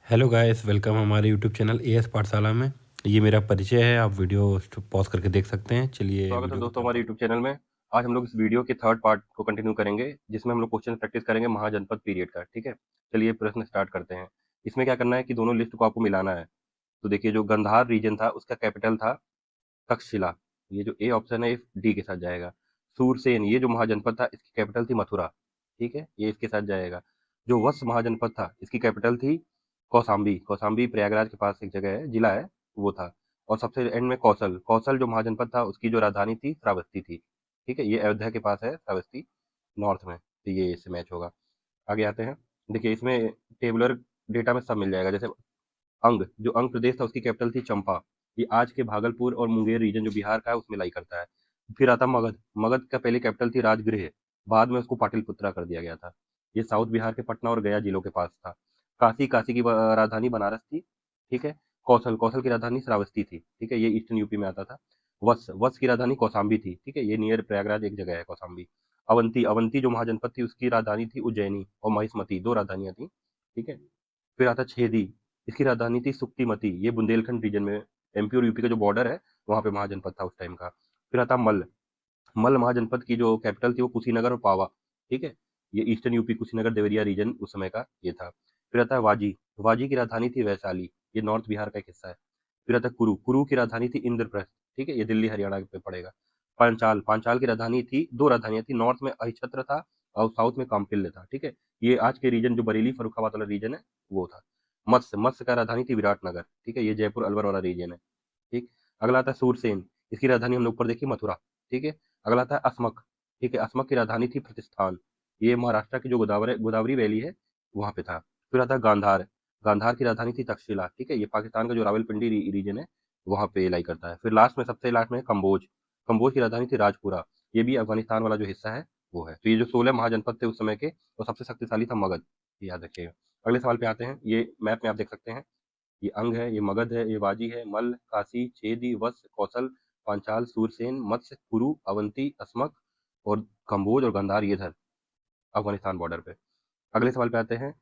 Hello guys, welcome हमारे YouTube channel as पाठशाला में। ये मेरा परिचय है, आप वीडियो पॉज करके देख सकते हैं। चलिए स्वागत है वीडियो को दोस्तों चलता हमारे हूँ। यूट्यूब चैनल में। आज हम लोग इस वीडियो के थर्ड पार्ट को कंटिन्यू करेंगे, जिसमें हम लोग क्वेश्चन प्रैक्टिस करेंगे महाजनपद पीरियड का। ठीक है, चलिए प्रश्न स्टार्ट करते हैं। इसमें क्या करना है कि दोनों लिस्ट को आपको मिलाना है। तो देखिए, जो गंधार रीजन था उसका कैपिटल था तक्षशिला। ये जो ए ऑप्शन है डी के साथ जाएगा। सूरसेन, ये जो महाजनपद था इसकी कैपिटल थी मथुरा। ठीक है, ये इसके साथ जाएगा। जो वत्स महाजनपद था इसकी कैपिटल थी कौसाम्बी। कौसाम्बी प्रयागराज के पास एक जगह है, जिला है, वो था। और सबसे एंड में कौशल, कौशल जो महाजनपद था उसकी जो राजधानी थी श्रावस्ती थी। ठीक है, ये अयोध्या के पास है श्रावस्ती, नॉर्थ में। तो ये इससे मैच होगा। आगे आते हैं। देखिए, इसमें टेबुलर डेटा में सब मिल जाएगा। जैसे जो अंग प्रदेश था उसकी कैपिटल थी चंपा। ये आज के भागलपुर और मुंगेर रीजन जो बिहार का है उसमें लाई करता है। फिर आता मगध। मगध का पहले कैपिटल थी राजगृह, बाद में उसको पाटलिपुत्रा कर दिया गया था। ये साउथ बिहार के पटना और गया जिलों के पास था। काशी, काशी की राजधानी बनारस थी। ठीक है। कौशल, कौशल की राजधानी श्रावस्ती थी। ठीक है, ये ईस्टर्न यूपी में आता था। वत्स, वत्स की राजधानी कौशाम्बी थी। ठीक है, ये नियर प्रयागराज एक जगह है कौशाम्बी। अवंती, अवंती जो महाजनपद थी उसकी राजधानी थी उज्जैनी और महिष्मती, दो राजधानियां थी। ठीक है। फिर आता छेदी, इसकी राजधानी थी सुक्तिमती। ये बुंदेलखंड रीजन में, एमपी और यूपी का जो बॉर्डर है वहाँ पे महाजनपद था उस टाइम का। फिर आता मल्ल। मल्ल महाजनपद की जो कैपिटल थी वो कुशीनगर और पावा। ठीक है, ये eastern UP Kushinagar Deoria region उस समय का ये था। फिर आता है वाजी। वाजी की राजधानी थी वैशाली, ये नॉर्थ बिहार का एक हिस्सा है। फिर आता है कुरु। कुरु की राजधानी थी इंद्रप्रस्थ। ठीक है, ये दिल्ली हरियाणा पे पड़ेगा। पांचाल, पांचाल की राजधानी थी, दो राजधानियां थी, नॉर्थ में अहिछत्र था और साउथ में काम्पिल्य था। ठीक है, ये आज के रीजन जो बरेली फरुखाबाद वाला रीजन है वो था। मत्स्य, मत्स्य का राजधानी थी विराटनगर। ठीक है, ये जयपुर अलवर वाला रीजन है। ठीक। अगला आता है सूरसेन, इसकी राजधानी हम लोग ऊपर देखिए मथुरा। ठीक है। अगला आता है असमक। ठीक है, असमक की राजधानी थी प्रतिष्ठान। ये महाराष्ट्र की जो गोदावरी गोदावरी वैली है वहां पे था। फिर आता है गांधार। गांधार की राजधानी थी तक्षशिला। ठीक है, ये पाकिस्तान का जो रावलपिंडी रीजन है वहां पे लाई करता है। फिर लास्ट में, सबसे लास्ट में है कंबोज। कंबोज की राजधानी थी राजपुरा। ये भी अफगानिस्तान वाला जो हिस्सा है वो है। तो ये जो 16 महाजनपद थे उस समय के, और सबसे शक्तिशाली था मगध, ये याद रखिएगा। अगले सवाल पे आते हैं। ये मैप में आप देख सकते हैं, ये अंग है, ये मगध है, ये वाजी है, मल्ल, काशी, छेदी, वत्स, कौशल, पांचाल, सूरसेन, मत्स्य, कुरु, अवंती, अस्मक और कंबोज और गंधार, ये इधर अफगानिस्तान बॉर्डर पे। अगले सवाल पे आते हैं।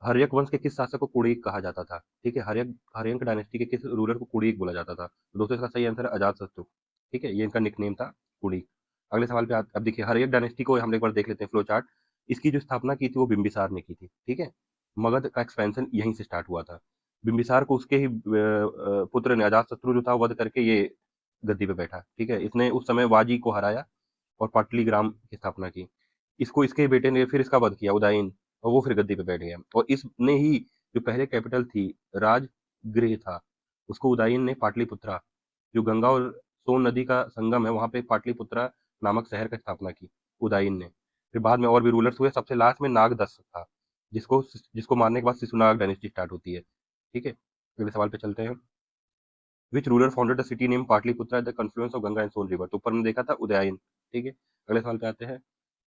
हर्यक वंश के किस शासक को कुड़ीक कहा जाता था? ठीक है, हर्यक हर्यंक डायनेस्टी के किस रूलर को कुड़ीक बोला जाता था? तो दोस्तों इसका सही आंसर है अजातशत्रु। ठीक है, ये इनका निकनेम था, कुड़ीक। अगले सवाल पे अब देखिए, हर्यक डायनेस्टी को हम एक बार देख लेते हैं फ्लो चार्ट। इसकी जो स्थापना की थी वो बिंबिसार ने की थी। ठीक है, मगध का एक्सपेंशन यहीं से स्टार्ट हुआ था। बिंबिसार को उसके ही पुत्र ने, अजातशत्रु जो था, वध करके ये गद्दी पे बैठा। ठीक है, इसने उस समय वाजी को हराया और पाटलिग्राम की स्थापना की। इसको इसके बेटे ने फिर इसका वध किया, उदयन, और वो फिर गद्दी पे बैठ गया। और इसने ही जो पहले कैपिटल थी राजगृह था, उसको उदयन ने पाटलिपुत्रा, जो गंगा और सोन नदी का संगम है वहां पे पाटलिपुत्रा नामक शहर का स्थापना की उदयन ने। फिर बाद में और भी रूलर्स हुए, सबसे लास्ट में नागदत्त था, जिसको जिसको मारने के बाद शिशुनाग डायनेस्टी स्टार्ट होती है। ठीक है, अगले सवाल पे चलते हैं। Which ruler founded the city name Pataliputra at the confluence of Ganga and Son river? तो ऊपर ने देखा था उदयन। ठीक है, अगले सवाल पे आते हैं।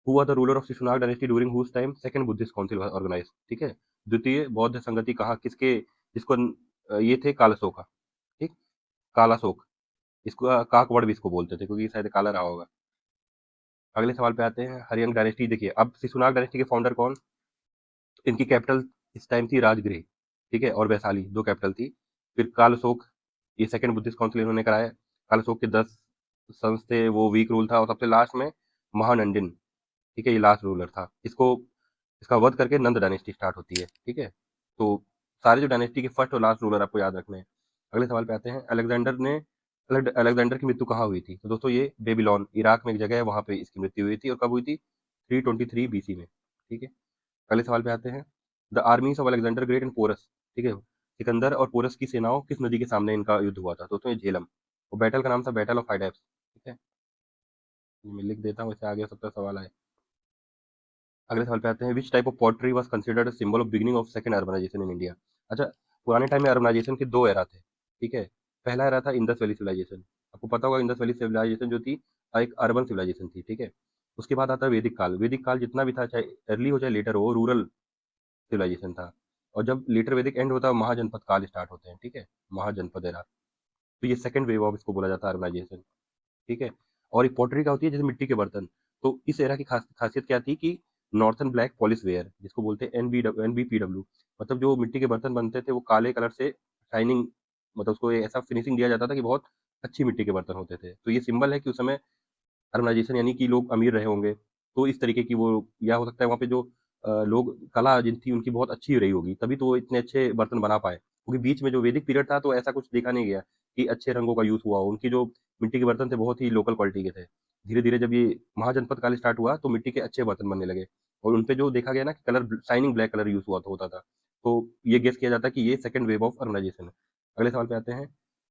Who were the ruler of Shishunaga dynasty during whose time second Buddhist council was organised? ठीक है, द्वितीय बौद्ध संगति कहा किसके, जिसको ये थे कालशोका। ठीक, कालाशोक, इसको काकवड़ भी इसको बोलते थे क्योंकि ये शायद काला रहा होगा। अगले सवाल पे आते हैं। हरियन डायनेस्टी, देखिए अब शिशुनाग डायनेस्टी के फाउंडर कौन, इनकी कैपिटल इस टाइम थी राजगृह। ठीक है, और वैशाली, दो कैपिटल थी। फिर कालशोक, ये सेकंड बुद्धिस्ट काउंसिल इन्होंने कराया। कालशोक के 10 सन्स थे, वो वीक रूल था। और सबसे लास्ट में महानंदिन। ठीक है, ये लास्ट रूलर था। इसको, इसका वध करके नंद डायनेस्टी स्टार्ट होती है। ठीक है, तो सारे जो डायनेस्टी के फर्स्ट और लास्ट रूलर आपको याद रखने हैं। अगले सवाल पे आते हैं। अलेक्जेंडर की मृत्यु कहाँ हुई थी? तो दोस्तों ये बेबीलोन, इराक में एक जगह है, वहां पे इसकी मृत्यु हुई थी। और कब हुई थी? 323 बीसी में। ठीक है, अगले सवाल पे आते हैं। The armies of Alexander great and Porus. ठीक है, सिकंदर और पोरस की सेनाओं किस नदी के सामने इनका युद्ध हुआ था? दोस्तों ये झेलम। और बैटल का नाम था बैटल ऑफ हाइडेप्स। ठीक है, ये मैं लिख देता हूँ, इससे आगे हो सकता है सवाल आए। अगले सवाल पे आते हैं। Which type of pottery was considered symbol of beginning of second urbanisation in India? अच्छा, पुराने टाइम में अर्बनाइजेशन के दो एरा थे। ठीक है, पहला एरा था इंडस वैली सिविलाइजेशन। आपको पता होगा इंडस वैली सिविलाइजेशन जो थी एक अर्बन सिविलाइजेशन थी। ठीक है, उसके बाद आता है वैदिक काल। वैदिक काल जितना भी था, चाहे अर्ली हो चाहे लेटर हो, रूरल सिविलाइजेशन था। और जब लेटर वैदिक एंड होता है महाजनपद काल स्टार्ट होते हैं। ठीक है, महाजनपद एरा। तो ये सेकंड वेव ऑफ इसको बोला जाता है अर्बनाइजेशन। ठीक है, और एक पॉटरी का होती है जैसे मिट्टी के बर्तन। तो इस एरा की खासियत क्या थी कि नॉर्थन ब्लैक पॉलिश वेयर, जिसको बोलते हैं NBPW, मतलब जो मिट्टी के बर्तन बनते थे वो काले कलर से शाइनिंग, मतलब उसको ऐसा फिनिशिंग दिया जाता था कि बहुत अच्छी मिट्टी के बर्तन होते थे। तो ये सिंबल है कि उस समय अर्बनाइजेशन, यानी कि लोग अमीर रहे होंगे, तो इस तरीके की वो, या हो सकता है वहाँ पे जो लोग कला जिन थी उनकी बहुत अच्छी रही होगी, तभी तो वो इतने अच्छे बर्तन बना पाए, क्योंकि बीच में जो वैदिक पीरियड था तो ऐसा कुछ देखा नहीं गया कि अच्छे रंगों का यूज़ हुआ हो। उनकी जो मिट्टी के बर्तन थे बहुत ही लोकल क्वालिटी के थे। धीरे धीरे जब ये महाजनपद काल स्टार्ट हुआ तो मिट्टी के अच्छे बर्तन बनने लगे, और उनपे जो देखा गया ना कि colour shining black colour use हुआ होता था, तो ये गेस किया जाता है कि ये सेकंड वेव ऑफ अर्बनाइजेशन है। अगले सवाल पे आते हैं,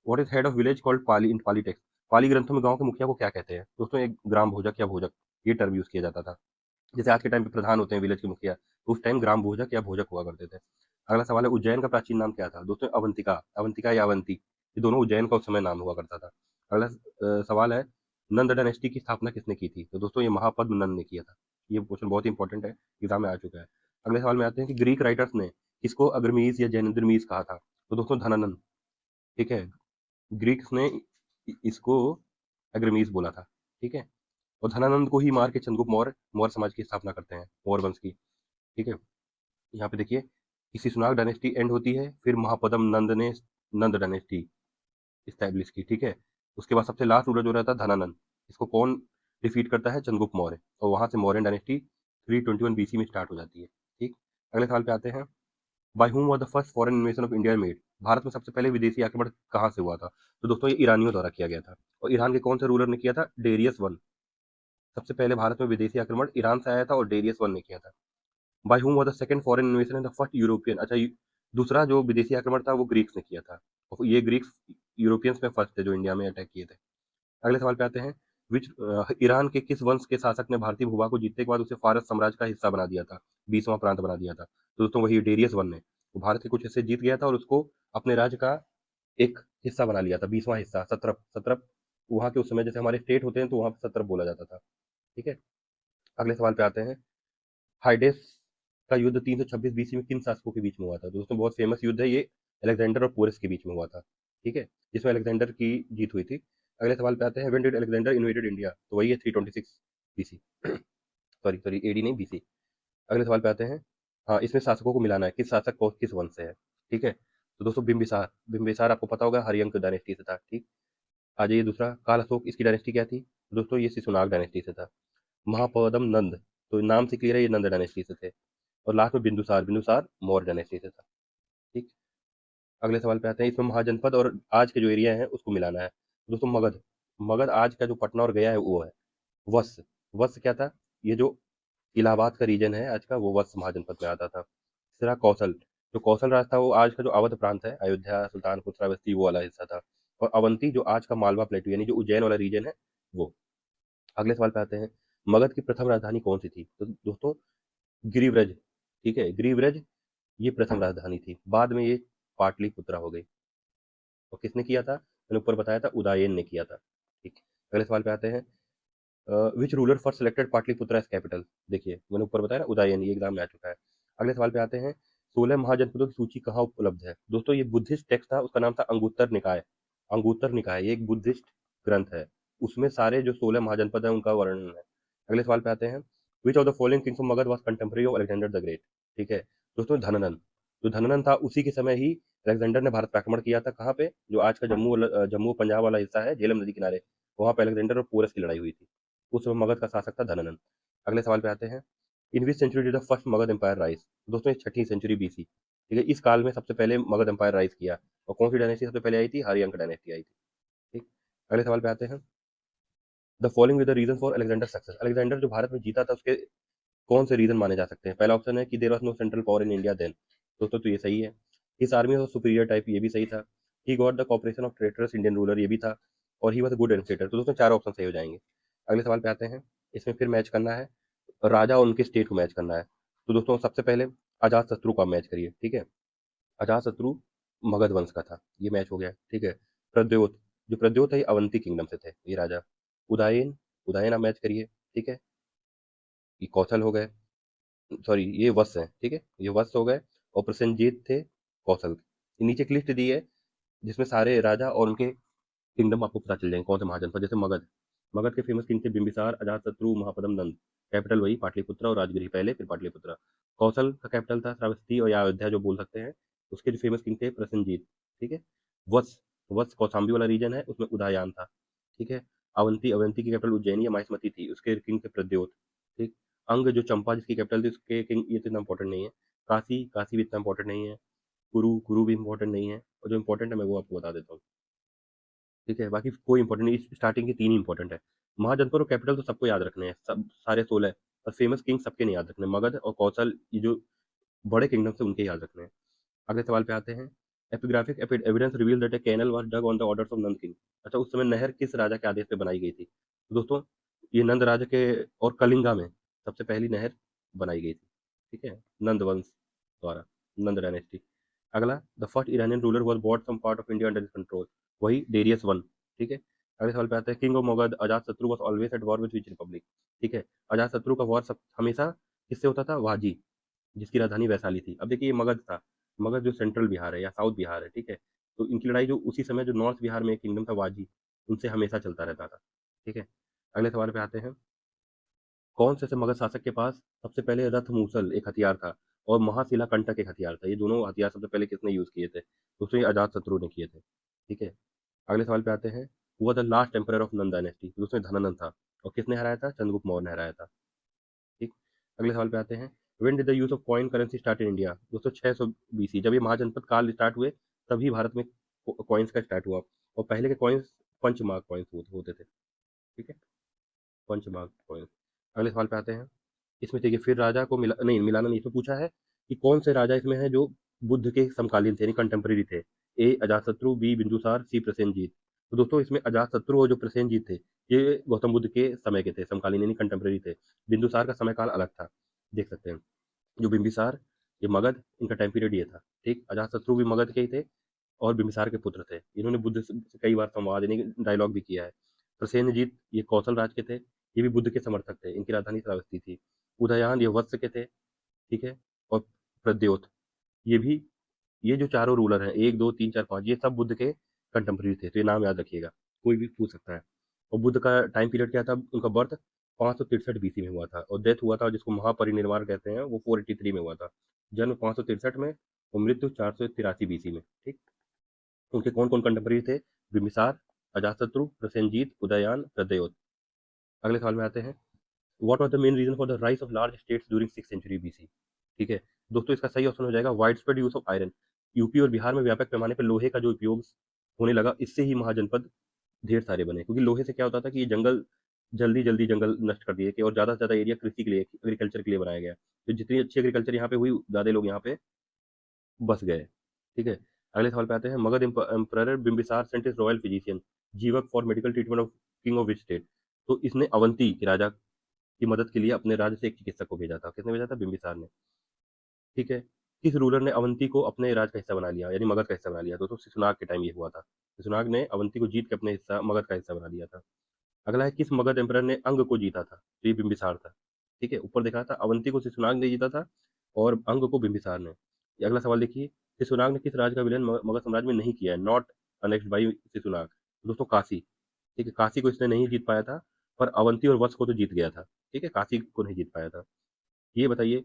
what is head of village called Pali in Pali text? Pali ग्रंथों में गांव के मुखिया को क्या कहते हैं? दोस्तों एक ग्राम भोजक या भोजक, ये टर्म यूज किया जाता था। जैसे आज के टाइम पे प्रधान होते हैं विलेज के मुखिया, तो उस टाइम ग्राम भोजक या भोजक हुआ करते थे। अगला सवाल है, उज्जैन का प्राचीन नाम क्या था? दोस्तों अवंतिका, अवंतिका या अवंती, ये दोनों उज्जैन का उस समय नाम हुआ करता था। अगला सवाल है, नंद डायनेस्टी की स्थापना किसने की थी? तो दोस्तों ये महापद्म नंद ने किया था। ये क्वेश्चन बहुत ही इंपॉर्टेंट है, एग्जाम में आ चुका है। अगले सवाल में आते हैं कि ग्रीक राइटर्स ने किसको अग्रमीज या जैनेन्द्रमीज कहा था? तो दोस्तों धनानंद, ठीक है, ग्रीक्स ने इसको अग्रमीज बोला था, ठीक है। और धनानंद को ही मार के चंद्रगुप्त मौर्य मौर्य समाज की स्थापना करते हैं, मौर्य वंश की, ठीक है। यहाँ पे देखिए, इसी सुनाग डायनेस्टी एंड होती है, फिर महापद्म नंद ने नंद डायनेस्टी इस्टेब्लिश की, ठीक है। उसके बाद सबसे लास्ट रूलर जो रहता है धनानंद, इसको कौन डिफीट करता है? चंद्रगुप्त मौर्य, और वहां से मौर्यन डायनेस्टी 321 BC में स्टार्ट हो जाती है, ठीक। अगले सवाल पे आते हैं, by whom was the first foreign invasion of India made? Bharat में सबसे पहले विदेशी आक्रमण कहाँ से हुआ था? तो दोस्तों ये ईरानियों द्वारा किया गया था, और ईरान के कौन से रूलर ने किया था? Darius one. सबसे पहले भारत में विदेशी आक्रमण ईरान से आया था और डेरियस वन ने किया था। By whom was the second foreign invasion and the first European, अच्छा दूसरा जो विदेशी आक्रमण था वो ग्रीक्स ने किया था, और ये ग्रीक्स यूरोपियंस में फर्स्ट थे जो इंडिया में अटैक किए थे। अगले सवाल पे आते हैं, विच ईरान के किस वंश के शासक ने भारतीय भूभाग को जीतने के बाद उसे फारस साम्राज्य का हिस्सा बना दिया था, 20वां प्रांत बना दिया था? तो दोस्तों वही डेरियस वन ने, वो भारत के कुछ हिस्से जीत गया था और उसको अपने राज्य का एक हिस्सा बना लिया था, 20वां हिस्सा, सत्रप सत्रप, वहाँ के उस समय जैसे हमारे स्टेट होते हैं तो वहाँ पे सत्रप बोला जाता था, ठीक है। अगले सवाल पे आते हैं, हाइडेस का युद्ध 326 BC में किन शासकों के बीच में हुआ था? दोस्तों बहुत फेमस युद्ध है ये, अलेक्जेंडर और पोरस के बीच में हुआ था, ठीक है, जिसमें अलेक्जेंडर की जीत हुई थी। अगले सवाल पे आते हैं, when did Alexander invaded India? तो वही है 326 BC, सॉरी सॉरी AD नहीं, BC। अगले सवाल पे आते हैं, हाँ इसमें शासकों को मिलाना है, किस शासक को किस वंश से है, ठीक है। तो दोस्तों बिम्बिसार, बिम्बिसार आपको पता होगा हरियंक डायनेस्टी से था, ठीक। आ जाइए दूसरा, काल अशोक, इसकी डायनेस्टी क्या थी? तो दोस्तों ये शिशुनाग डायनेस्टी से था। महापद्म नंद, तो नाम से क्लियर है ये नंद डायनेस्टी से थे। और लास्ट में बिंदुसार, बिंदुसार मौर्य डायनेस्टी से था, ठीक। अगले सवाल पे आते हैं, इसमें महाजनपद और आज के जो एरिया है उसको मिलाना है। तो दोस्तों मगध, मगध आज का जो पटना और गया है वो है। वत्स, वत्स क्या था? ये जो इलाहाबाद का रीजन है आज का, वो वत्स महाजनपद में आता था। तीसरा कौशल, जो कौशल राज था वो आज का जो अवध प्रांत है, अयोध्या, सुल्तानपुर, श्रावस्ती, वो वाला हिस्सा था। और अवंती जो आज का मालवा प्लेटू यानी जो उज्जैन वाला रीजन है वो। अगले सवाल पे आते हैं, मगध की प्रथम राजधानी कौन सी थी? तो दोस्तों गिरिव्रज, ठीक है, गिरिव्रज ये प्रथम राजधानी थी, बाद में ये पाटलिपुत्रा हो गई। और किसने किया था? मैंने ऊपर बताया था, उदयन ने किया था, ठीक। अगले सवाल पे आते हैं, which ruler first selected Pataliputra as capital? देखिए मैंने ऊपर बताया ना उदयन, ये एग्जाम में आ चुका है। अगले सवाल पे आते हैं, 16 महाजनपदों की सूची कहाँ उपलब्ध है? दोस्तों ये बुद्धिस्ट टेक्स्ट था, उसका नाम था अंगुत्तर निकाय। अंगुत्तर निकाय ये एक बुद्धिस्ट ग्रंथ है, उसमें सारे जो 16 महाजनपद है उनका वर्णन है। अगले सवाल पे आते हैं, विच of the following Kings of Magadh was contemporary of Alexander the great? ठीक है, दोस्तों धननन, जो धननन था उसी के समय ही अलेक्जेंडर ने भारत पर आक्रमण किया था। कहाँ पे? जो आज का जम्मू पंजाब वाला हिस्सा है, झेलम नदी किनारे, वहां पे अलेक्जेंडर और पोरस की लड़ाई हुई थी। उस समय मगध का शासक था धननन। अगले सवाल पे आते हैं, in which century did the first Magadha empire rise? दोस्तों ये 6ठी सेंचुरी BC, ठीक है, इस काल में सबसे पहले मगध एम्पायर राइज किया। और कौन सी डायनेस्टी सबसे पहले आई थी? हरियंक डायनेस्टी आई थी, ठीक। अगले सवाल पे आते हैं, the following with the reason for Alexander success? Alexander जो भारत में जीता था उसके कौन से रीजन माने जा सकते हैं? पहला ऑप्शन है कि there was no central power in India then, दोस्तों तो ये सही है। His army was superior type, ये भी सही था। He got the cooperation of traitorous Indian ruler, ये भी था। और he was a good administrator, तो दोस्तों चार ऑप्शन सही हो जाएंगे। अगले सवाल पे आते हैं, इसमें फिर मैच करना है, राजा और उनके स्टेट को मैच करना है। तो दोस्तों सबसे पहले अजात शत्रु का मैच करिए, ठीक है। अजात शत्रु मगध वंश का था, ये मैच हो गया, ठीक है। प्रद्योत, जो प्रद्योत है ये अवंती किंगडम से थे ये राजा। उदयन, उदयन आप मैच करिए, ठीक है। ये कौशल हो गए, सॉरी ये वत्स हैं, ठीक है, ये वत्स हो गए। और प्रसेनजीत थे कौशल। ये नीचे एक लिस्ट दी है जिसमें सारे राजा और उनके किंगडम आपको पता चल जाएंगे, कौन से महाजनपद। जैसे मगध, मगध के फेमस किंग थे बिंबिसार, अजातशत्रु, महापद्म, नंद। कैपिटल वही पाटलिपुत्र और राजगिरी पहले, फिर पाटलिपुत्र। कौशल का कैपिटल था श्रावस्ती और या अयोध्या जो बोल सकते हैं। उसके जो फेमस किंग थे प्रसेनजीत, ठीक है। वत्स, वत्स कौशाम्बी वाला रीजन है, उसमें उदयन था, ठीक है। अवंती, अवंती की कैपिटल उज्जैनी या माहिष्मती थी, उसके किंग थे प्रद्योत, ठीक। अंग जो चंपा जिसकी कैपिटल थी उसके किंग, ये तो इतना इंपॉर्टेंट नहीं है। काशी, काशी भी इतना इंपॉर्टेंट नहीं है। कुरु, कुरु भी इंपॉर्टेंट नहीं है, और जो इंपॉर्टेंट है मैं वो आपको बता देता हूँ, ठीक है। बाकी कोई इंपॉर्टेंट नहीं, स्टार्टिंग के 3 ही इंपॉर्टेंट है। महाजनपद और कैपिटल तो सबको याद रखने हैं, सब सारे 16, और फेमस किंग सबके नहीं याद रखने, मगध और कौशल ये जो बड़े किंगडम्स हैं उनके याद रखने हैं। अगले सवाल पे आते हैं। Epigraphic evidence reveal that a canal was dug on the orders of Nanda king. अच्छा, उस समय नहर किस राजा के आदेश पे बनाई गई थी? तो दोस्तों ये नंद राजा के और कलिंगा में सबसे पहली नहर बनाई गई थी, ठीक है, नंद वंश द्वारा, नंद डायनेस्टी। अगला, the first Iranian ruler was bought some part of India under his control. वही डेरियस वन, ठीक है। अगले सवाल पे आते हैं। किंग ऑफ मगध अजात शत्रु was always at war with which Republic, ठीक है। अजात शत्रु का वॉर सब हमेशा किससे होता था? वाजी, जिसकी राजधानी वैशाली थी। अब देखिए ये मगध था, मगध जो सेंट्रल बिहार है या साउथ बिहार है, ठीक है। तो इनकी लड़ाई जो उसी समय जो नॉर्थ बिहार में एक किंगडम था वाजी, उनसे हमेशा चलता रहता था, ठीक है। अगले सवाल पे आते हैं। कौन से ऐसे मगध शासक के पास सबसे पहले रथ मूसल एक हथियार था और महाशिला कंटक एक हथियार था? ये दोनों हथियार सबसे पहले किसने यूज किए थे? दोस्तों ये अजात शत्रु ने किए थे, ठीक है। अगले सवाल पे आते हैं। हुआ the last emperor of Nand dynasty, उसमें धनानंद था, और किसने हराया था? चंद्रगुप्त मौर्य ने हराया था, ठीक। अगले सवाल पे आते हैं। When did the use of coin currency start in India? दोस्तों 600 बीसी, जब ये महाजनपद काल स्टार्ट हुए तभी भारत में कॉइन्स का स्टार्ट हुआ, और पहले के कॉइन्स पंचमार्क कॉइन्स होते थे, ठीक है, पंचमार्क कॉइन्स। अगले सवाल पे आते हैं। इसमें देखिए फिर राजा को मिला नहीं, मिलाना नहीं, इसमें पूछा है कि कौन से राजा इसमें है जो बुद्ध के समकालीन थे, यानी कंटेम्प्रेरी थे। ए अजातशत्रु, बी बिंदुसार, सी प्रसेनजीत। तो दोस्तों इसमें अजातशत्रु और जो प्रसेनजीत थे ये गौतम बुद्ध के समय के थे, समकालीन यानी कंटेम्प्रेरी थे। बिंदुसार का समय काल अलग था, देख सकते हैं। जो बिंबिसार, ये मगध, इनका टाइम पीरियड ये था, ठीक। अजातशत्रु भी मगध के ही थे और बिंबिसार के पुत्र थे। इन्होंने बुद्ध से कई बार संवाद यानी डायलॉग भी किया है। प्रसेनजीत ये कौशल राज के थे, ये भी बुद्ध के समर्थक थे, इनकी राजधानी श्रावस्ती थी। उदयन ये वत्स के थे, ठीक है। और प्रद्योत ये भी, ये जो चारों रूलर हैं 1 2 3 4 5, ये सब बुद्ध के कंटेम्प्रेरी थे, तो ये नाम याद रखिएगा, कोई भी पूछ सकता है। और बुद्ध का टाइम पीरियड क्या था? उनका बर्थ 563 बीसी में हुआ था, और डेथ हुआ था जिसको महापरिनिर्वाण कहते हैं वो 483 में हुआ था। जन्म 563 में और मृत्यु 483 बीसी में, ठीक। उनके कौन कौन कंटेम्प्रेरी थे? बिम्बिसार, अजातशत्रु, प्रसेनजीत, उदयन, प्रद्योत। अगले सवाल में आते हैं। What was the main reason for the rise of large states during 6th century BC, ठीक है। दोस्तों इसका सही ऑप्शन हो जाएगा wide spread use of iron. UP और बिहार में व्यापक पैमाने पर लोहे का जो उपयोग होने लगा, इससे ही महाजनपद ढेर सारे बने, क्योंकि लोहे से क्या होता था कि ये जंगल जल्दी जल्दी जंगल नष्ट कर दिए कि, और ज़्यादा से ज़्यादा एरिया कृषि के लिए, एग्रीकल्चर के लिए बनाया गया। तो जितनी अच्छी एग्रीकल्चर यहाँ पे हुई, ज़्यादा लोग यहाँ पे बस गए, ठीक है। अगले सवाल पे आते हैं। Magadha emperor Bimbisara sent his royal physician Jivaka for medical treatment of king of which state? तो इसने अवंती के राजा की मदद के लिए अपने राज्य से एक चिकित्सक को भेजा था। किसने भेजा था? बिम्बिसार ने, ठीक है। किस रूलर ने अवंती को अपने राज का हिस्सा बना लिया, यानी मगध का हिस्सा बना लिया? तो शिशुनाग के टाइम ये हुआ था। शिशुनाग ने अवंती को जीत के अपने हिस्सा, मगध का हिस्सा बना लिया था। अगला है, किस मगध एम्परर ने अंग को जीता था? तो ये बिम्बिसार था, ठीक है। ऊपर देखा था अवंती को शिशुनाग ने जीता था और अंग को बिम्बिसार ने। ये अगला सवाल देखिए। शिशुनाग ने किस राज्य का विलयन मगध साम्राज्य में नहीं किया है? Not annexed by Shishunaga. दोस्तों काशी, ठीक है, काशी को इसने नहीं जीत पाया था, पर अवंती और वत्स को तो जीत गया था, ठीक है, काशी को नहीं जीत पाया था। ये बताइए,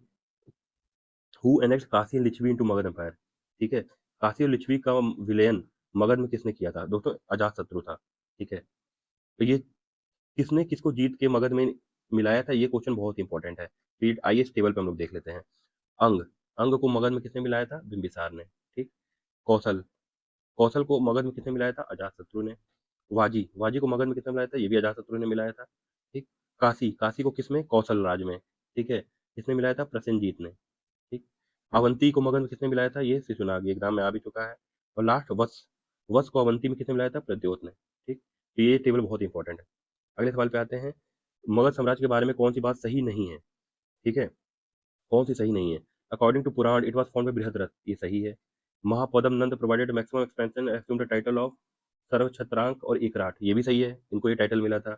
who annexed Kashi and Licchavi into Magadha empire, ठीक है। काशी और लिच्छवी का विलयन मगध में किसने किया था? दोस्तों अजात शत्रु था, ठीक है। तो ये किसने किसको जीत के मगध में मिलाया था, ये क्वेश्चन बहुत इंपॉर्टेंट है। तो ये आइए इस टेबल पे हम लोग देख लेते हैं। अंग, अंग को मगध में किसने मिलाया था? बिंबिसार ने, ठीक। कौशल, कौशल को मगध में किसने मिलाया था? अजातशत्रु ने। वाजी, वाजी को मगध में किसने मिलाया था? ये भी अजातशत्रु ने मिलाया था, ठीक। काशी, काशी को किसमें? कौशल राज में, ठीक है। किसने मिलाया था? प्रसेनजीत ने, ठीक। अवंती को मगध में किसने मिलाया था? ये शिशुनाग, ये एग्जाम में आ भी चुका है। और लास्ट वत्स, वत्स को अवंती में किसने मिलाया था? प्रद्योत ने, ठीक। तो ये टेबल बहुत इंपॉर्टेंट है। अगले सवाल पे आते हैं। मगध साम्राज्य के बारे में कौन सी बात सही नहीं है, ठीक है, कौन सी सही नहीं है? According to Purana it was found by Brihadratha, ये सही है। Mahapadma Nanda provided maximum expansion assume the title of Sarvakshatrantaka और एकराट, ये भी सही है, इनको ये टाइटल मिला था।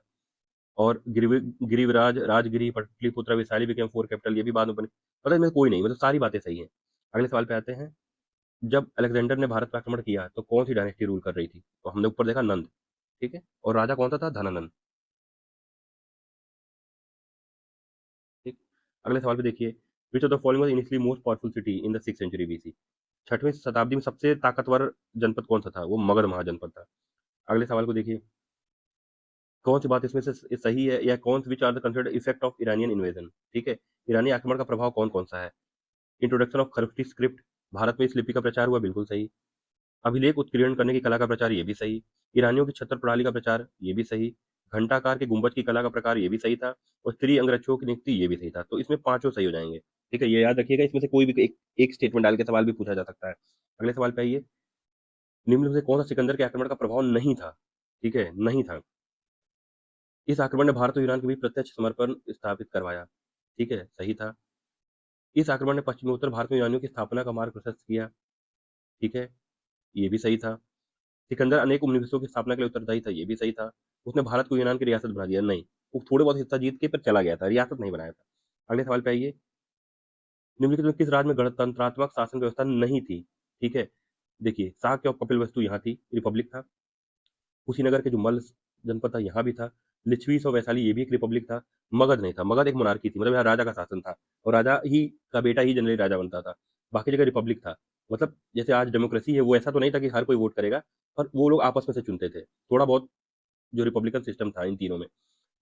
और गिरिविराज राजगिरी पटलिपुत्र वैशाली बिकेम 4 कैपिटल, ये भी बाद में बनी। मतलब इसमें कोई नहीं, मतलब सारी बातें सही हैं। अगले सवाल पे आते हैं। जब अलेक्जेंडर ने भारत पर आक्रमण किया तो कौन सी डायनेस्टी रूल कर रही थी? तो हमने ऊपर देखा नंद, ठीक है। और राजा कौन सा था? धनानंद। अगले सवाल पे देखिए, which of the following was initially most powerful city in the 6th century BC. 6वीं शताब्दी में सबसे ताकतवर जनपद कौन सा था? वो मगध महाजनपद था। अगले सवाल को देखिए, कौन सी बात इसमें से सही है, या कौन which are the considered effect of Iranian invasion. ठीक है, ईरानी आक्रमण का प्रभाव कौन कौन सा है? इंट्रोडक्शन ऑफ खरफ्टी स्क्रिप्ट, भारत में इस लिपि का प्रचार हुआ, बिल्कुल सही। अभिलेख उत्कीर्ण करने की कला का प्रचार, ये भी सही। ईरानियों की छत्र प्रणाली का प्रचार, ये भी सही। घंटाकार के गुंबज की कला का प्रकार, ये भी सही था। और स्त्री अंगरक्षकों की नियुक्ति, ये भी सही था। तो इसमें पांचों सही हो जाएंगे। ठीक है, ये याद रखिएगा, इसमें से कोई भी एक स्टेटमेंट डाल के सवाल भी पूछा जा सकता है। अगले सवाल पे आइए, निम्न में से कौन सा सिकंदर के आक्रमण का प्रभाव नहीं था? ठीक है, नहीं था। इस आक्रमण ने भारत और ईरान के बीच प्रत्यक्ष समर्पण स्थापित करवाया। ठीक है, सही था। इस आक्रमण ने पश्चिमोत्तर भारत में ईरानियों की स्थापना का मार्ग प्रशस्त किया। ठीक है, ये भी सही था। सिकंदर अनेक उपनिवेशों की स्थापना के लिए उत्तरदायी था, ये भी सही था। उसने भारत को यूनान की रियासत बना दिया, नहीं। वो थोड़े बहुत हिस्सा जीत के पर चला गया था, रियासत नहीं बनाया था। अगले सवाल पे आइए, निम्नलिखित में किस राज्य में गणतंत्रात्मक शासन व्यवस्था नहीं थी? ठीक है, देखिए, साक्य और कपिलवस्तु यहाँ थी, रिपब्लिक था। कुशीनगर के जो मल्ल जनपद था, यहाँ भी था। लिच्छवी और वैशाली, ये भी एक रिपब्लिक था। मगध नहीं था, मगध एक मोनार्की थी, मतलब यहाँ राजा का शासन था, और राजा ही का बेटा ही जनरली राजा बनता था। बाकी जगह रिपब्लिक था। मतलब जैसे आज डेमोक्रेसी है, वो ऐसा तो नहीं था कि हर कोई वोट करेगा, पर वो लोग आपस में से चुनते थे थोड़ा बहुत, जो रिपब्लिकन सिस्टम था इन तीनों में।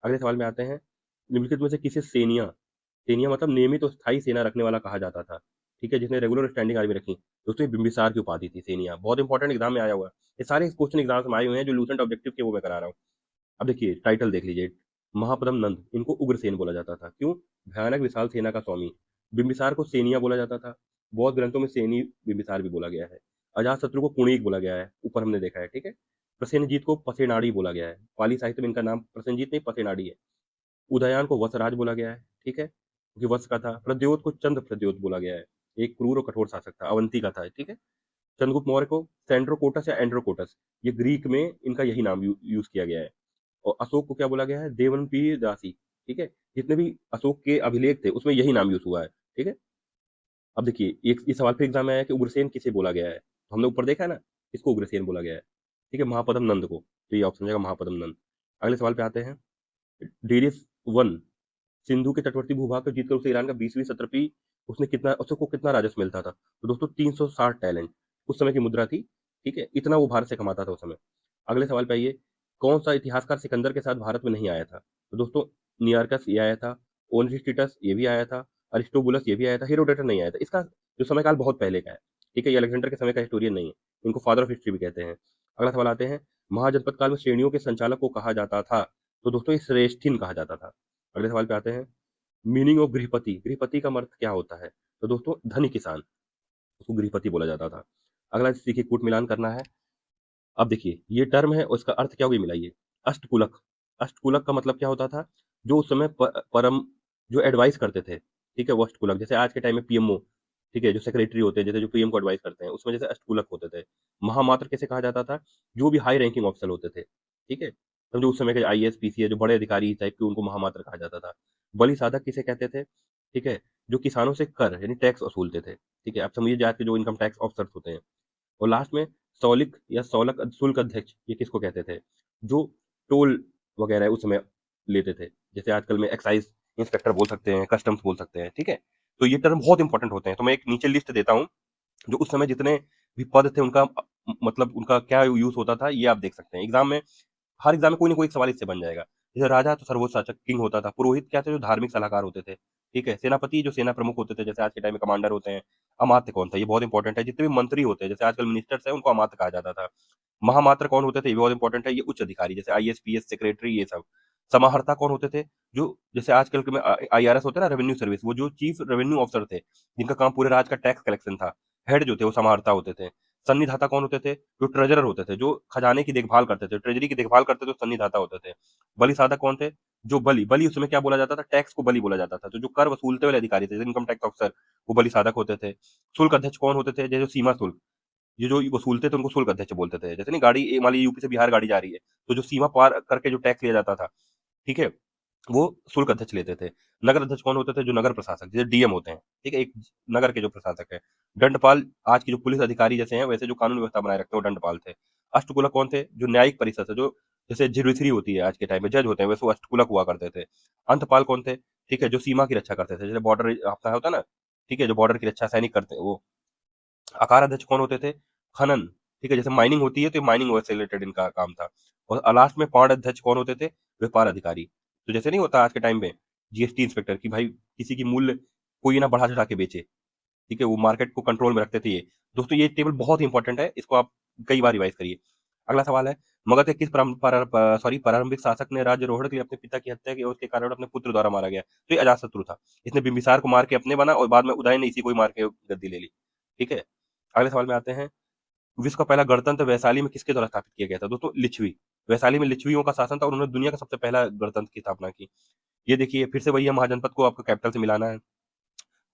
अगले सवाल में आते हैं, निम्नलिखित में से किसे सेनिया, सेनिया मतलब नियमित और स्थायी सेना रखने वाला कहा जाता था? ठीक है, जिसने रेगुलर स्टैंडिंग आर्मी रखी, दोस्तों ये बिंबिसार की उपाधि थी, सेनिया। बहुत इंपॉर्टेंट एग्जाम में आया हुआ है, ये सारे क्वेश्चन एग्जाम में आए हुए हैं जो लूसेंट ऑब्जेक्टिव के वो मैं करा रहा हूँ। अब देखिए टाइटल देख लीजिए, महापदम नंद, इनको उग्रसेन बोला जाता था, क्यों? भयानक विशाल सेना का स्वामी। बिंबिसार को सेनिया बोला जाता था। बहुत ग्रंथों में सेनी बिंबिसार भी बोला गया है। अजात शत्रु को कुणिक बोला गया है, ऊपर हमने देखा है। ठीक है, प्रसेनजीत को पसेनाड़ी बोला गया है, पाली साहित्य में इनका नाम प्रसेनजीत नहीं पसेनाड़ी है। उदयन को वसराज बोला गया है। ठीक है, क्योंकि वत्स का था। प्रद्योत को चंद्र प्रद्योत बोला गया है, एक क्रूर और कठोर शासक था, अवंती का था। ठीक है, चंद्रगुप्त मौर्य को सेंड्रोकोटस या एंड्रोकोटस, ये ग्रीक में इनका यही नाम यूज किया गया है। और अशोक को क्या बोला गया है? देवनपीर दासी। ठीक है, जितने भी अशोक के अभिलेख थे उसमें यही नाम यूज हुआ है। ठीक है, अब देखिए एक इस सवाल पे एग्जाम में आया कि उग्रसेन किसे बोला गया है, तो हमने ऊपर देखा है ना, इसको उग्रसेन बोला गया है। ठीक है, महापदम नंद को, तो ये ऑप्शन हो जाएगा महापदम नंद। अगले सवाल पे आते हैं, डेरियस वन, सिंधु के तटवर्ती भूभाग को जीतकर उसे ईरान का 20वीं सत्रपी, उसने कितना, उसको कितना राजस्व मिलता था? तो दोस्तों 360 टैलेंट उस समय की मुद्रा थी। ठीक है, इतना वो भारत से कमाता था उस समय। अगले सवाल पे आइए, कौन सा इतिहासकार सिकंदर के साथ भारत में नहीं आया था? तो दोस्तों नियार्कस ये आया था, ओनस्टिटस ये भी आया था, अरिस्टोबुलस ये भी आया था, हेरोडोटस नहीं आया था। इसका जो समय काल बहुत पहले का है। ठीक है, ये अलेक्जेंडर के समय का हिस्टोरियन नहीं है, इनको फादर ऑफ हिस्ट्री भी कहते हैं। अगला सवाल आते हैं, महाजनपद काल में श्रेणियों के संचालक को कहा जाता था? तो दोस्तों ये श्रेष्ठिन कहा जाता था। अगले सवाल पे आते हैं, मीनिंग ऑफ गृहपति, गृहपति का अर्थ क्या होता है? तो दोस्तों धनी किसान, उसको गृहपति बोला जाता था। अगला देखिए, कूट मिलान करना है। अब देखिए ये टर्म है और इसका अर्थ क्या होगी, मिलाइए। अष्टकुलक, अष्टकुलक का मतलब क्या होता था? जो उस समय परम, जो एडवाइस करते थे। ठीक है, वो अष्टकुलक, जैसे आज के टाइम में पीएमओ, ठीक है, जो सेक्रेटरी होते हैं, जैसे जो पीएम को एडवाइस करते हैं, उसमें जैसे अष्टकुलक होते थे। महामात्र कैसे कहा जाता था? जो भी हाई रैंकिंग ऑफिसर होते थे। ठीक है, समझो उस समय के आईएएस पीसीएस जो बड़े अधिकारी टाइप के, उनको महामात्र कहा जाता था। बलि साधक किसे कहते थे? ठीक है, जो किसानों से कर यानी टैक्स वसूलते थे। ठीक है, आप समझिए जात के जो इनकम टैक्स ऑफिसर होते हैं। और लास्ट में सौलिक या सौलक शुल्क अध्यक्ष, ये किसको कहते थे? जो टोल वगैरह उस समय लेते थे, जैसे आजकल में एक्साइज इंस्पेक्टर बोल सकते हैं, कस्टम्स बोल सकते हैं। ठीक है, तो ये टर्म बहुत इंपॉर्टेंट होते हैं। तो मैं एक नीचे लिस्ट देता हूँ, जो उस समय जितने भी पद थे उनका मतलब उनका क्या यूज होता था, ये आप देख सकते हैं एग्जाम में। हर एग्जाम में कोई ना कोई एक सवाल इससे बन जाएगा। जैसे राजा तो सर्वोच्च शासक किंग होता था, पुरोहित क्या थे? जो धार्मिक सलाहकार होते थे। ठीक है, सेनापति जो सेना प्रमुख होते थे, जैसे आज के टाइम में कमांडर होते हैं। अमात्य कौन था? ये बहुत इंपॉर्टेंट है। जितने भी मंत्री होते हैं, जैसे आजकल मिनिस्टर्स हैं, उनको अमात्य कहा जाता था। महामात्र कौन होते थे? ये बहुत इंपॉर्टेंट है। ये उच्च अधिकारी, जैसे आईएएस पीएस सेक्रेटरी, ये सब। समाहर्ता कौन होते थे? जो जैसे आजकल के में आईआरएस होते हैं ना, रेवेन्यू सर्विस, वो जो चीफ रेवेन्यू ऑफिसर थे, जिनका काम पूरे राज्य का टैक्स कलेक्शन था। हेड जो थे वो समाहर्ता होते थे। सन्निधाता कौन होते थे? जो ट्रेजरर होते थे, जो खजाने की देखभाल करते थे, ट्रेजरी की देखभाल करते थे, तो सन्निधाता होते थे। बलि साधक कौन थे? जो बलि, बलि उस समय क्या बोला जाता था? टैक्स को बलि बोला जाता था। तो जो कर वसूलते वाले अधिकारी थे, इनकम टैक्स ऑफिसर, वो बलि साधक होते थे। शुल्क अध्यक्ष कौन होते थे? जैसे सीमा शुल्क, ये जो वसूलते थे उनको शुल्क अध्यक्ष बोलते थे। जैसे नहीं गाड़ी, मान लीजिए यूपी से बिहार गाड़ी जा रही है, तो जो सीमा पार करके जो टैक्स लिया जाता था, ठीक है, वो शुल्क अध्यक्ष लेते थे। नगर अध्यक्ष कौन होते थे? जो नगर प्रशासक, जैसे डीएम होते हैं। ठीक है, एक नगर के जो प्रशासक है। दंडपाल, आज की जो पुलिस अधिकारी जैसे हैं, वैसे जो कानून व्यवस्था बनाए रखते हैं, वो दंडपाल थे। अष्टकुलक कौन थे? जो न्यायिक परिषद है, जो जैसे ज्यूडिशरी होती है आज के टाइम में, जज होते हैं, वैसे वो अष्टकुलक हुआ करते थे। अंतपाल कौन थे? ठीक है, जो सीमा की रक्षा करते थे, जैसे बॉर्डर अपना होता है ना, ठीक है, जो बॉर्डर की रक्षा सैनिक करते हैं वो। आकार अध्यक्ष कौन होते थे? खनन, ठीक है, जैसे माइनिंग होती है तो माइनिंग से रिलेटेड इनका काम था। और लास्ट में पाण अध्यक्ष कौन होते थे? व्यापार अधिकारी। तो जैसे नहीं होता आज के टाइम में जीएसटी इंस्पेक्टर की भाई किसी की मूल्य कोई ना बढ़ा चढ़ा के बेचे, ठीक है, वो मार्केट को कंट्रोल में रखते थे ये। दोस्तों ये टेबल बहुत इंपॉर्टेंट है, इसको आप कई बार रिवाइज करिए। अगला सवाल है, मगध के किस प्रारंभिक शासक ने राज्यारोहण के लिए अपने पिता की हत्या की और उसके कारण अपने पुत्र द्वारा मारा गया? तो ये अजातशत्रु था। इसने बिंबिसार को मार के अपने बना और बाद में उदय ने इसी को ही मार के गद्दी ले ली। ठीक है, अगले सवाल में आते हैं, विश्व का पहला गणतंत्र वैशाली में किसके द्वारा स्थापित किया गया था? दोस्तों लिच्छवी। वैशाली में लिच्छवियों का शासन था और उन्होंने दुनिया का सबसे पहला गणतंत्र की स्थापना की। ये देखिए फिर से वही है, महाजनपद को आपको कैपिटल से मिलाना है।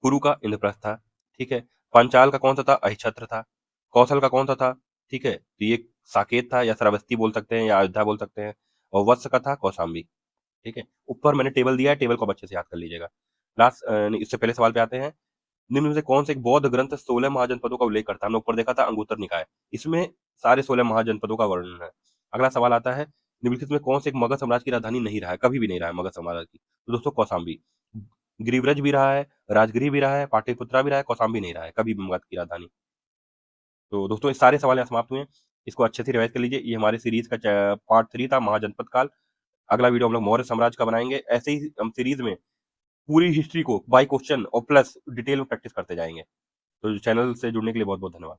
कुरु का इंद्रप्रस्थ था, ठीक है। पांचाल का कौन सा था? अहिछत्र था। कौशल का कौन सा था? ठीक है, तो ये साकेत था या श्रावस्ती बोल सकते हैं या अयोध्या बोल सकते हैं। और वत्स का था कौशाम्बी। ठीक है, ऊपर मैंने टेबल दिया है, टेबल को आप अच्छे से याद कर लीजिएगा। लास्ट इससे पहले सवाल पे आते हैं, निम्न में से कौन से एक बौद्ध ग्रंथ 16 महाजनपदों का उल्लेख करता है? हमने ऊपर देखा था अंगुत्तर निकाय, इसमें सारे 16 महाजनपदों का वर्णन है। अगला सवाल आता है, निम्नलिखित में कौन से एक मगध साम्राज्य की राजधानी नहीं रहा है, कभी भी नहीं रहा है मगध साम्राज्य की? तो दोस्तों कौशाम्बी। गिरिव्रज भी रहा है, राजगिरी भी रहा है, पाटलिपुत्रा भी रहा है, कौशाम्बी नहीं रहा है कभी भी मगध की राजधानी। तो दोस्तों ये सारे सवाल यहाँ समाप्त हुए हैं, इसको अच्छे से रिवाइज कर लीजिए। ये हमारे सीरीज का पार्ट 3 था, महाजनपद काल। अगला वीडियो हम लोग मौर्य साम्राज्य का बनाएंगे। ऐसे ही हम सीरीज में पूरी हिस्ट्री को बाय क्वेश्चन और प्लस डिटेल में प्रैक्टिस करते जाएंगे। तो चैनल से जुड़ने के लिए बहुत बहुत धन्यवाद।